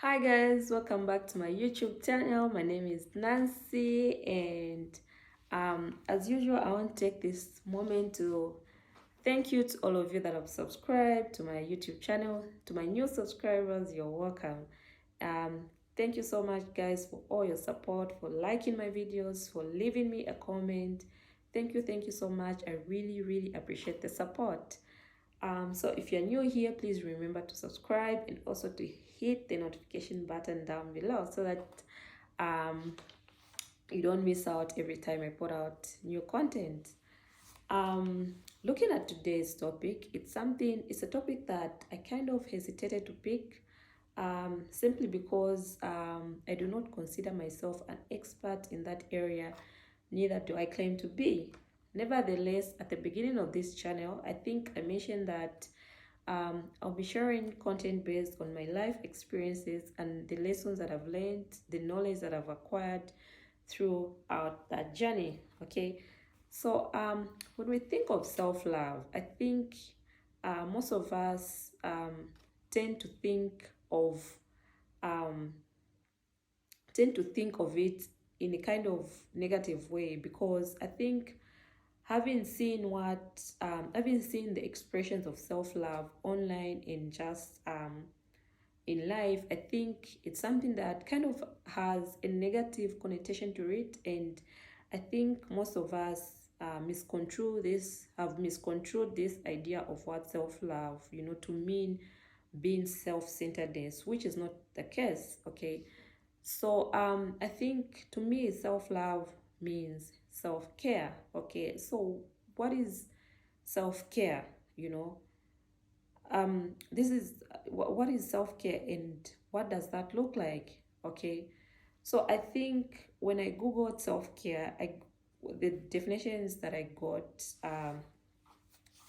Hi guys, welcome back to my YouTube channel. My name is Nancy, and as usual, I want to take this moment to thank you to all of you that have subscribed to my YouTube channel. To my new subscribers, you're welcome. Um, Thank you so much, guys, for all your support, for liking my videos, for leaving me a comment. Thank you so much. I really appreciate the support. So if you're new here, please remember to subscribe and also to hit the notification button down below so that um, you don't miss out every time I put out new content. Looking at today's topic, it's a topic that I kind of hesitated to pick simply because I do not consider myself an expert in that area, neither do I claim to be. Nevertheless, at the beginning of this channel, I think I mentioned that I'll be sharing content based on my life experiences and the lessons that I've learned, the knowledge that I've acquired throughout that journey. Okay, so when we think of self-love, I think most of us tend to think of um, it in a kind of negative way, because I think having seen the expressions of self-love online in just in life, I think it's something that kind of has a negative connotation to it, and I think most of us have misconstrued this idea of what self-love, to mean being self-centeredness, which is not the case. Okay, so I think to me self-love means self-care. Okay, so what is self-care? This is what is self-care and what does that look like? Okay, so I think when I googled self-care, the definitions that I got, I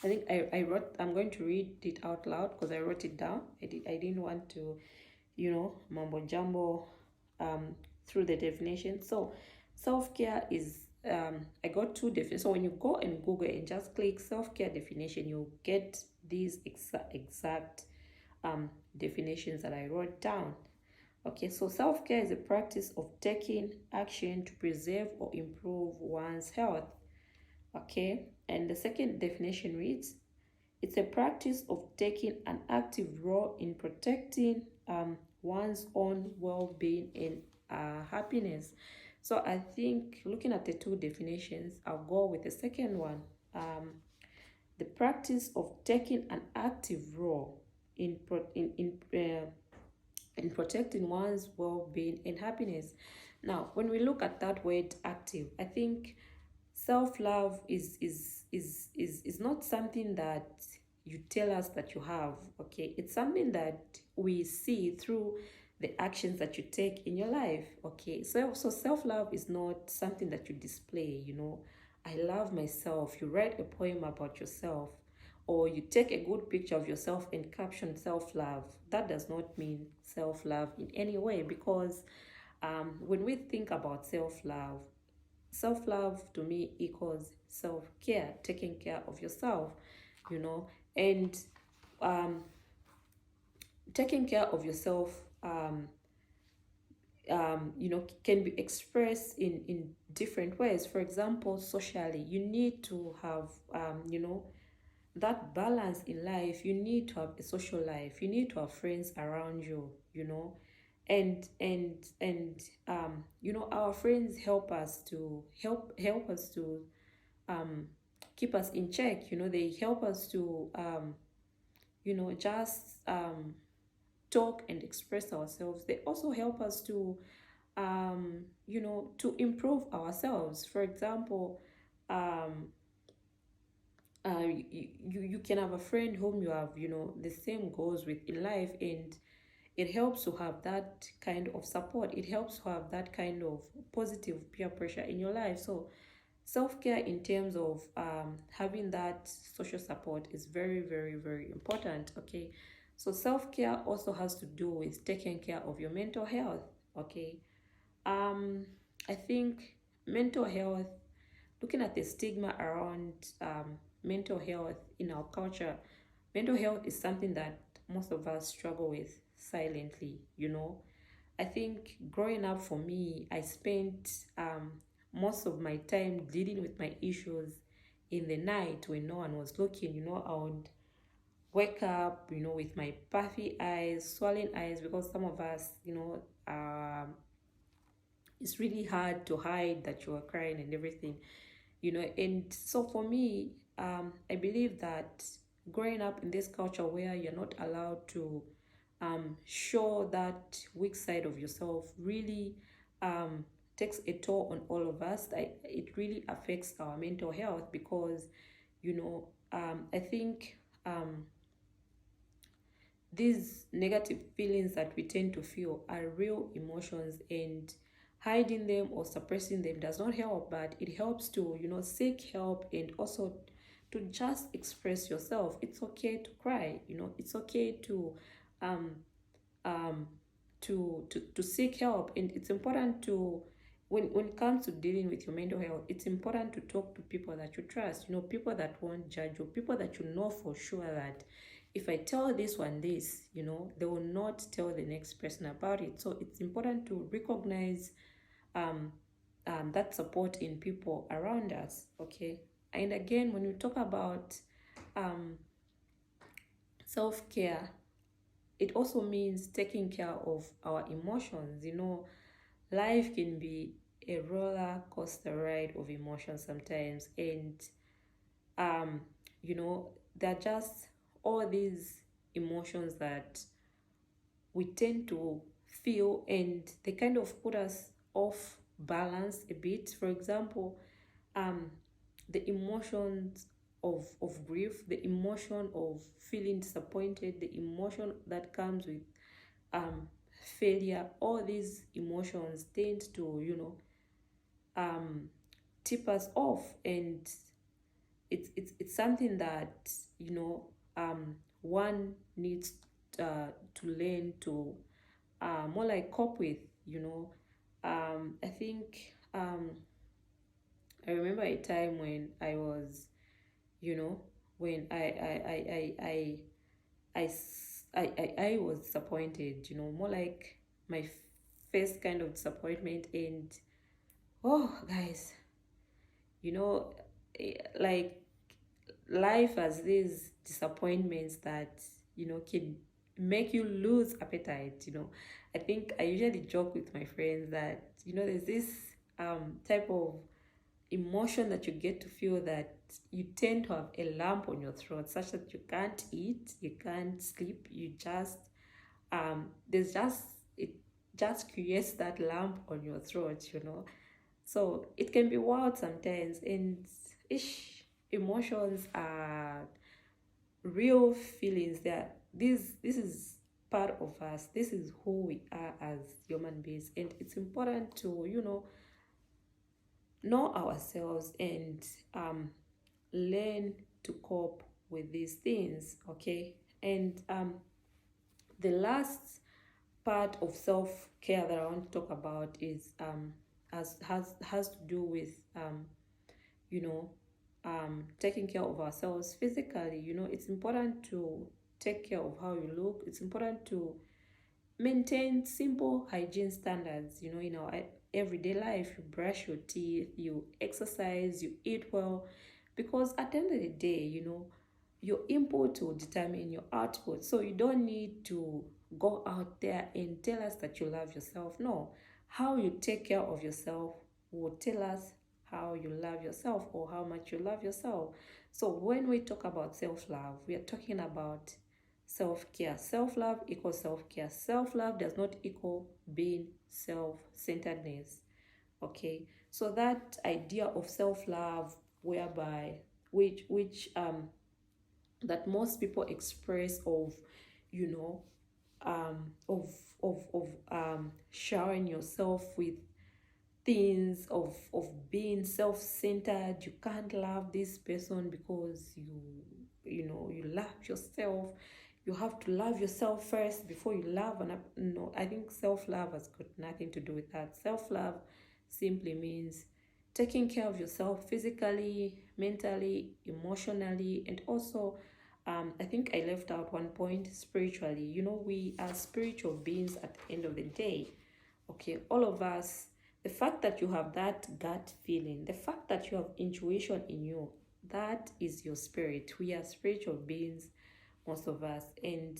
think I'm going to read it out loud because I wrote it down. I didn't want to mumbo jumbo through the definition. So self-care is I got two definitions. So when you go and Google and just click self-care definition, you'll get these exact definitions that I wrote down. Okay, so self-care is a practice of taking action to preserve or improve one's health. Okay, and the second definition reads, it's a practice of taking an active role in protecting one's own well-being and happiness. So I think looking at the two definitions, I'll go with the second one. The practice of taking an active role in protecting one's well-being and happiness. Now, when we look at that word active, I think self-love is not something that you tell us that you have. Okay, it's something that we see through the actions that you take in your life. Okay, so self-love is not something that you display. I love myself. You write a poem about yourself, or you take a good picture of yourself and caption self-love. That does not mean self-love in any way, because when we think about self-love to me equals self-care, taking care of yourself, and um, taking care of yourself, can be expressed in different ways. For example, socially, you need to have, that balance in life. You need to have a social life. You need to have friends around you, and our friends help us to um keep us in check. They help us to just talk and express ourselves. They also help us to to improve ourselves. For example, um you can have a friend whom you have the same goals with in life, and it helps to have that kind of support. It helps to have that kind of positive peer pressure in your life. So self-care in terms of having that social support is very important. Okay, so self-care also has to do with taking care of your mental health. Okay, um I think mental health, looking at the stigma around mental health in our culture, mental health is something that most of us struggle with. silently, you know. I think growing up for me, I spent most of my time dealing with my issues in the night when no one was looking. You know, I would wake up, you know, with my puffy eyes, swollen eyes, because some of us, you know, it's really hard to hide that you are crying and everything, you know. And so for me, I believe that growing up in this culture where you're not allowed to show that weak side of yourself really um, takes a toll on all of us. It really affects our mental health because, you know, I think these negative feelings that we tend to feel are real emotions, and hiding them or suppressing them does not help, but it helps to, you know, seek help and also to just express yourself. It's okay to cry, you know, it's okay um um to seek help. And it's important to, when it comes to dealing with your mental health, it's important to talk to people that you trust, you know, people that won't judge you, people that you know for sure that if I tell this one this, you know, they will not tell the next person about it. So it's important to recognize um, that support in people around us. Okay. And again, when we talk about um, self-care, it also means taking care of our emotions. You know, life can be a roller coaster ride of emotions sometimes, and um, you know, they're just all these emotions that we tend to feel, and they kind of put us off balance a bit. For example, um, the emotions of grief, the emotion of feeling disappointed, the emotion that comes with um, failure, all these emotions tend to, you know, um, tip us off. And it's something that, you know, one needs to learn to more like cope with, you know. I think I remember a time when I was, you know, when I was disappointed, you know, more like my first kind of disappointment. And oh, guys, you know, like life has these disappointments that, you know, can make you lose appetite, you know. I think I usually joke with my friends that, you know, there's this type of emotion that you get to feel that you tend to have a lump on your throat such that you can't eat, you can't sleep, you just there's just, it just creates that lump on your throat, you know. So it can be wild sometimes. And ish, emotions are real feelings. That this is part of us, this is who we are as human beings, and it's important to, you know ourselves and learn to cope with these things. Okay. And the last part of self-care that I want to talk about is has to do with you know, taking care of ourselves physically. You know, it's important to take care of how you look. It's important to maintain simple hygiene standards, you know, in our everyday life. You brush your teeth, you exercise, you eat well, because at the end of the day, you know, your input will determine your output. So you don't need to go out there and tell us that you love yourself. No, how you take care of yourself will tell us how you love yourself or how much you love yourself. So when we talk about self-love, we are talking about self-care. Self-love equals self-care. Self-love does not equal being self-centeredness. Okay. So that idea of self-love, whereby which that most people express of, you know, of showering yourself with things of being self-centered. You can't love this person because you know, you love yourself. You have to love yourself first before you love. And no, I think self-love has got nothing to do with that. Self-love simply means taking care of yourself physically, mentally, emotionally, and also I think I left out one point spiritually. You know, we are spiritual beings at the end of the day. Okay, all of us, the fact that you have that gut feeling, the fact that you have intuition in you, that is your spirit. We are spiritual beings, most of us. And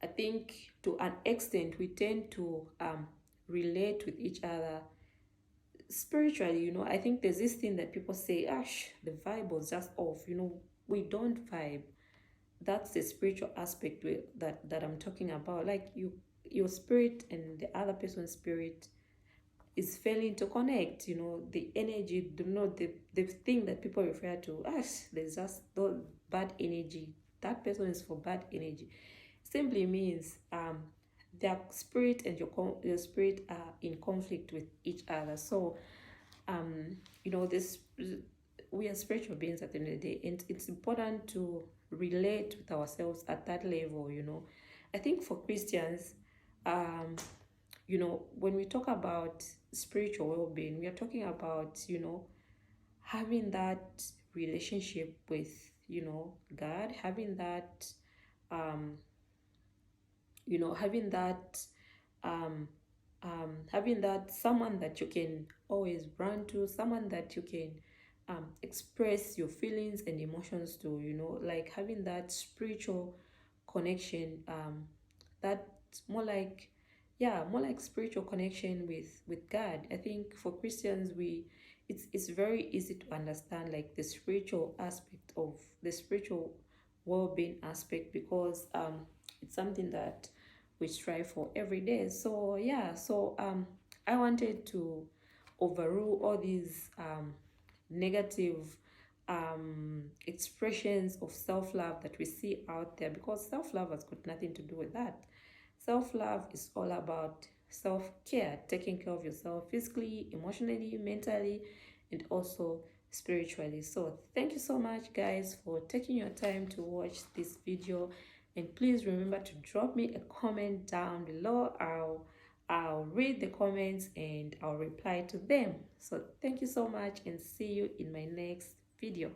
I think to an extent, we tend to relate with each other spiritually. You know, I think there's this thing that people say, Ash, the vibe was just off. You know, we don't vibe. That's the spiritual aspect that I'm talking about. Like your spirit and the other person's spirit is failing to connect. You know, the energy, the thing that people refer to as there's just the bad energy. That person is for bad energy. Simply means their spirit and your spirit are in conflict with each other. So you know, this we are spiritual beings at the end of the day, and it's important to relate with ourselves at that level. You know, I think for Christians, um you know, when we talk about spiritual well-being, we are talking about, you know, having that relationship with, you know, God, having that um you know, um having that someone that you can always run to, someone that you can express your feelings and emotions to, you know, like having that spiritual connection, that more like, yeah, more like spiritual connection with God. I think for Christians, we it's very easy to understand like the spiritual aspect of the spiritual well-being aspect, because it's something that we strive for every day. So yeah, so I wanted to overrule all these negative expressions of self-love that we see out there, because self-love has got nothing to do with that. Self-love is all about self-care, taking care of yourself physically, emotionally, mentally, and also spiritually. So thank you so much, guys, for taking your time to watch this video, and please remember to drop me a comment down below. I'll read the comments and I'll reply to them. So thank you so much, and see you in my next video.